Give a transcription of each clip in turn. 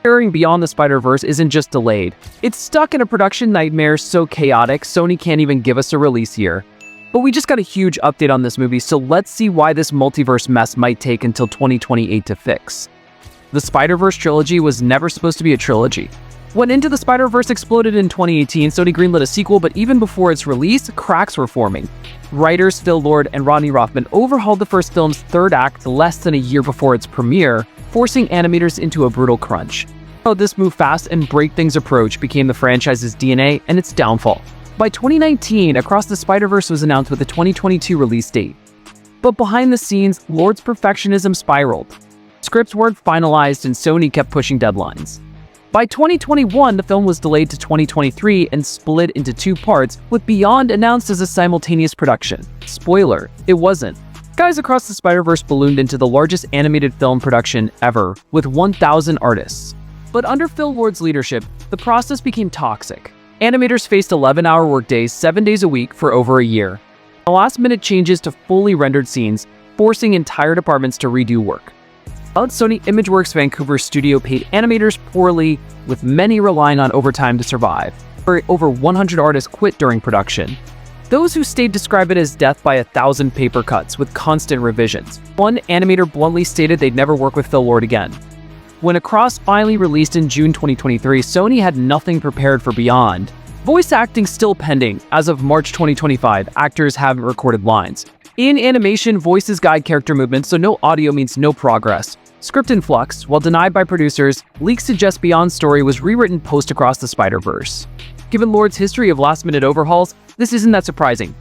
Beyond the Spider-Verse isn't just delayed. It's stuck in a production nightmare so chaotic, Sony can't even give us a release year. But we just got a huge update on this movie, so let's see why this multiverse mess might take until 2028 to fix. The Spider-Verse trilogy was never supposed to be a trilogy. When Into the Spider-Verse exploded in 2018, Sony greenlit a sequel, but even before its release, cracks were forming. Writers Phil Lord and Rodney Rothman overhauled the first film's third act less than a year before its premiere, forcing animators into a brutal crunch. How this move fast and break things approach became the franchise's DNA and its downfall. By 2019, Across the Spider-Verse was announced with a 2022 release date. But behind the scenes, Lord's perfectionism spiraled. Scripts weren't finalized and Sony kept pushing deadlines. By 2021, the film was delayed to 2023 and split into two parts, with Beyond announced as a simultaneous production. Spoiler, it wasn't. Guys, Across the Spider-Verse ballooned into the largest animated film production ever, with 1,000 artists. But under Phil Lord's leadership, the process became toxic. Animators faced 11-hour workdays 7 days a week for over a year. The last-minute changes to fully rendered scenes, forcing entire departments to redo work. But Sony Imageworks Vancouver studio paid animators poorly, with many relying on overtime to survive. Over 100 artists quit during production. Those who stayed describe it as death by 1,000 paper cuts with constant revisions. One animator bluntly stated they'd never work with Phil Lord again. When Across finally released in June 2023, Sony had nothing prepared for Beyond. Voice acting still pending. As of March 2025, actors haven't recorded lines. In animation, voices guide character movements, so no audio means no progress. Script in flux, while denied by producers, leaks suggest Beyond's story was rewritten post Across the Spider-Verse. Given Lord's history of last-minute overhauls, this isn't that surprising.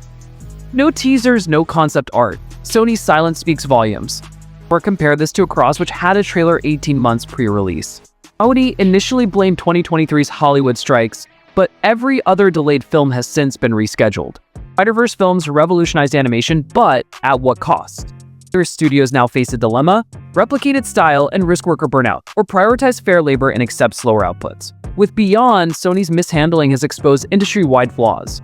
No teasers, no concept art. Sony's silence speaks volumes. Or compare this to Across, which had a trailer 18 months pre-release. Sony initially blamed 2023's Hollywood strikes, but every other delayed film has since been rescheduled. Spider-Verse films revolutionized animation, but at what cost? Studios now face a dilemma: replicate its style and risk worker burnout, or prioritize fair labor and accept slower outputs. With Beyond, Sony's mishandling has exposed industry-wide flaws.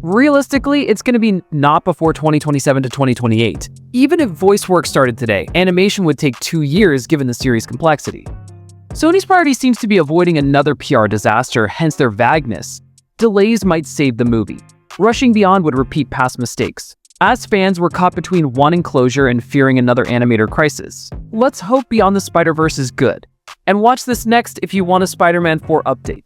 Realistically, it's going to be not before 2027 to 2028. Even if voice work started today, animation would take 2 years given the series' complexity. Sony's priority seems to be avoiding another PR disaster, hence their vagueness. Delays might save the movie. Rushing Beyond would repeat past mistakes. As fans, we're caught between wanting closure and fearing another animator crisis. Let's hope Beyond the Spider-Verse is good. And watch this next if you want a Spider-Man 4 update.